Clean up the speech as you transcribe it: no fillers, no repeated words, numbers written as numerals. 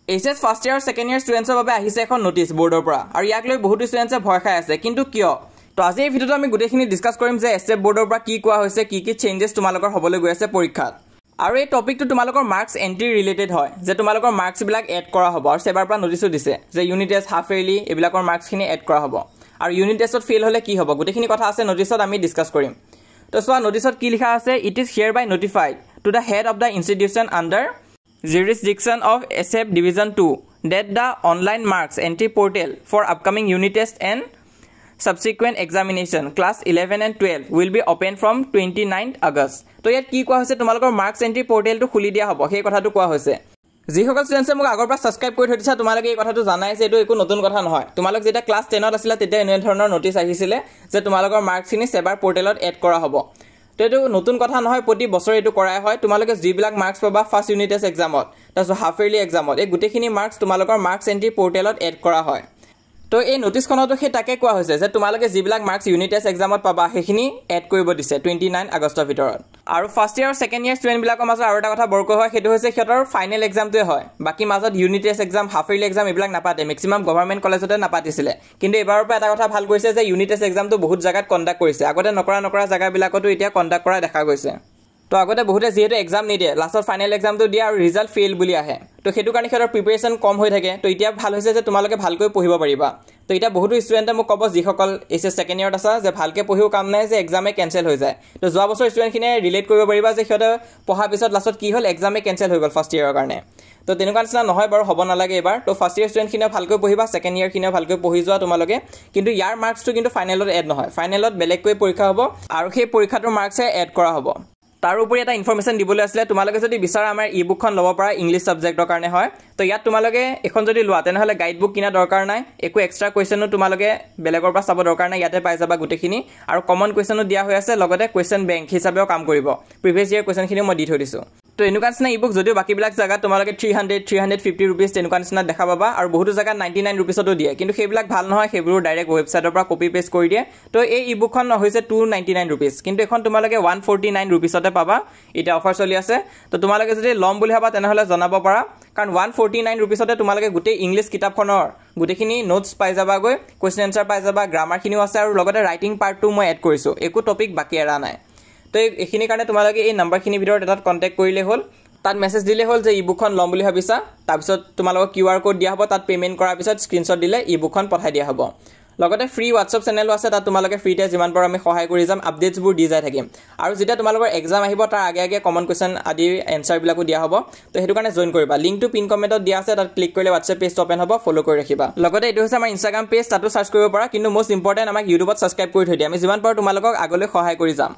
HS first year second ইয়াৰ ষ্টুডেন্টছৰ বাবে আহিছে এখন নোটিছ বোৰ্ডৰ পৰা আৰু ইয়াক লৈ বহুত ষ্টুডেন্টছে ভয় খাই আছে কিন্তু কিয় তো আজি এই ভিডিওটো আমি গোটেইখিনি ডিসকাস কৰিম যে এছএফ বোৰ্ডৰ পৰা কি কোৱা হৈছে কি চেঞ্জেছ তোমালোকৰ হ'বলৈ গৈ আছে পৰীক্ষাত আৰু এই টপিকটো তোমালোকৰ মাৰ্কস এন্ট্ৰি ৰিলেটেড হয় যে তোমালোকৰ মাৰ্কস বিলাক এড কৰা হ'ব আৰু সেবাৰ পৰা নোটিছো দিছে যে ইউনিট টেষ্ট হাফ ইয়াৰলি এইবিলাকৰ মাৰ্কস খিনি এড কৰা হ'ব আৰু ইউনিট টেষ্টত ফেল হলে কি হ'ব গোটেইখিনি কথা আছে নোটিছত আমি ডিসকাস কৰিম তো সোৱা নোটিছত কি লিখা আছে it is hereby notified to the head of the institution under jurisdiction of SF Division 2 that the online marks entry portal for upcoming unit test and subsequent examination class 11 and 12 will be open from 29th August. তো ইয়াত কি কোৱা হৈছে তোমালোকৰ marks entry পৰ্টেলটো খুলি দিয়া হ'ব সেই কথাটো কোৱা হৈছে যিসকল ষ্টুডেন্টছে মোক আগৰ পৰা সাবস্ক্ৰাইব কৰি থৈ দিছা তোমালোকে এই কথাটো জানাই যে এইটো একো নতুন কথা নহয় তোমালোক যেতিয়া ক্লাছ 10ত আছিলা তেতিয়া এনে ধৰণৰ নোটিছ আহিছিলে যে তোমালোকৰ মাৰ্কসখিনি সেবাৰ পৰ্টেলত এড কৰা হ'ব তো এইটো নতুন কথা নহয় প্ৰতি বছৰ এইটো কৰাই হয় তোমালোকে যিবিলাক মাৰ্কস পাবা ফাৰ্স্ট ইউনিট টেষ্ট এক্সামত তাৰপিছত হাফ ইয়াৰলি এক্সামত এই গোটেইখিনি মাৰ্কস তোমালোকৰ মাৰ্কস এন্ট্ৰি পৰ্টেলত এড কৰা হয় তো এই নোটিছখনতো সেই তাকে কোৱা হৈছে যে তোমালোকে যিবিলাক মাৰ্কস ইউনিট টেষ্ট এক্সামত পাবা সেইখিনি এড কৰিব দিছে 29 আগষ্টৰ ভিতৰত আৰু ফাৰ্স্ট ইয়াৰ আৰু সেকেন্ড ইয়াৰ ষ্টুডেন্ট বিলাকৰ মাজত আৰু এটা কথা বৰকৈ হয় সেইটো হৈছে সিহঁতৰ ফাইনেল এক্সামটোৱে হয় বাকি মাজত unit test exam half yearly exam এইবিলাক নাপাতে মেক্সিমাম গভৰ্ণমেণ্ট কলেজতে নাপাতিছিলে কিন্তু এবাৰৰ পৰা এটা কথা ভাল কৰিছে যে ইউনিট টেষ্ট এক্সামটো বহুত জায়গাত কণ্ডাক্ট কৰিছে আগতে নকৰা জায়গাবিলাকতো এতিয়া কণ্ডাক্ট কৰা দেখা গৈছে তো আগতে বহুতে যেহেতু এক্সাম নিদিয়ে লাষ্টৰ ফাইনেল এক্সামটো দিয়ে আৰু ৰিজাল্ট ফেইল বুলি আহে তো সেইটো কাৰণে সিহঁতৰ প্ৰিপাৰেচন কম হৈ থাকে তো এতিয়া ভাল হৈছে যে তোমালোকে ভালকৈ পঢ়িব পাৰিবা তো এটা বহুত ষ্টুডেন্টে মোক ক'ব যিসকল এছএছ সেকেন্ড ইয়াৰত আছে যে ভালকৈ পঢ়িও কাম নাই যে এক্সামে কেনসেল হৈ যায় তো যোৱা বছৰ ষ্টুডেন্টখিনে ৰিলেট কৰিব পাৰিবা যে সিহঁতে পঢ়া পিছত লাষ্টত কি হ'ল এক্সামে কেনসেল হৈ গ'ল ফাৰ্স্ট ইয়াৰৰ কাৰণে তো তেনেকুৱা নিচিনা নহয় বাৰু হ'ব নালাগে এবাৰ তো ফাৰ্স্ট ইয়াৰ ষ্টুডেন্টখিনে ভালকৈ পঢ়িবা সেকেন্ড ইয়াৰখিনে ভালকৈ পঢ়ি যোৱা তোমালোকে কিন্তু ইয়াৰ মাৰ্কসটো কিন্তু ফাইনেলত এড নহয় ফাইনেলত বেলেগকৈ পৰীক্ষা হ'ব আৰু সেই পৰীক্ষাটোৰ মাৰ্কসে এড কৰা হ'ব তাৰ উপৰি এটা ইনফৰমেশন দিবলৈ আছিল তোমালোকে যদি বিচাৰা আমাৰ ই-বুকখন ল'ব পাৰা ইংলিশ সাবজেক্টৰ কাৰণে হয় তো ইয়াত তোমালোকে এখন যদি লোৱা তেনেহলে গাইড বুক কিনা দৰকাৰ নাই একো এক্সট্ৰা কোৱেশ্চনো তোমালোকে বেলেগৰ পৰা চাব দৰকাৰ নাই ইয়াতে পাই যাবা গুটেখিনি আৰু কমন কোৱেশ্চনো দিয়া হৈ আছে লগতে কোৱেশ্চন বেংক হিচাপেও কাম কৰিব প্ৰিভিয়াস ইয়াৰ কোৱেশ্চনখিনি মই দি থৈ দিছো তো এনেকুৱা নিচিনা ই-বুক যদিও বাকিবিলাক জায়গা তোমালোকে 300-350 रुपीस তেনেকুৱা নিচিনা দেখা পাবা আৰু বহুতো জায়গা 99 रुपीसতো দিয়ে কিন্তু সেইবিলাক ভাল নহয় সেইবোৰ ডাইৰেক্ট ওয়েবসাইটৰ পৰা কপি পেস্ট কৰি দিয়ে তো এই ই-বুকখন হৈছে 299 रुपीस কিন্তু এখন তোমালোকে 149 रुपीसতে পাবা এটা অফাৰ চলি আছে তো তোমালোকে যদি লম বুলি ভাবা তেনেহলে জনাব পাৰা কাৰণ 149 रुपीसতে তোমালোকে গুটে ইংলিশ কিতাপখনৰ গুটেখিনি নোটস পাই যাবাগৈ কোৱেশ্চন আনসাৰ পাই যাবা গ্ৰামাৰখিনিও আছে আৰু লগতে ৰাইটিং পাৰ্টটো মই এড কৰিছো একো টপিক বাকি এৰা নাই তো এইখিনি কাৰণে তোমালোকে এই নাম্বাৰখিনি ভিতৰত এটা কন্টাক্ট কৰিলে হ'ল তাত মেসেজ দিলে হ'ল যে ই-বুকখন লম বুলি ভাবিছা তাৰপিছত তোমালোকক কিউআৰ কোড দিয়া হ'ব তাত পেমেন্ট কৰাৰ পিছত স্ক্ৰিনশ্বট দিলে ই-বুকখন পঠাই দিয়া হ'ব লগতে ফ্ৰী WhatsApp চেনেল আছে তাত তোমালোকে ফ্ৰীতে যিমান পাৰ আমি সহায় কৰি যাম আপডেটছবোৰ দি যাই থাকিম আৰু যেতিয়া তোমালোকৰ এক্সাম আহিব তাৰ আগে কমন কোৱেশ্চন আদি এনসাৰ বিলাকো দিয়া হ'ব তো হেতু কাৰণে জয়েন কৰিবা লিংকটো পিন কমেন্টত দিয়া আছে তাত ক্লিক কৰিলে WhatsApp পেজ ওপেন হ'ব ফলো কৰি ৰাখিবা লগতে এটো হৈছে আমাৰ Instagram পেজ তাতো সাৰ্চ কৰিব পাৰা কিন্তু মোস্ট ইম্পৰ্টেন্ট আমাক ইউটিউবত সাবস্ক্ৰাইব কৰি থৈ দিয়া আমি যিমান পাৰো তোমালোকক আগলৈ সহায় কৰি যাম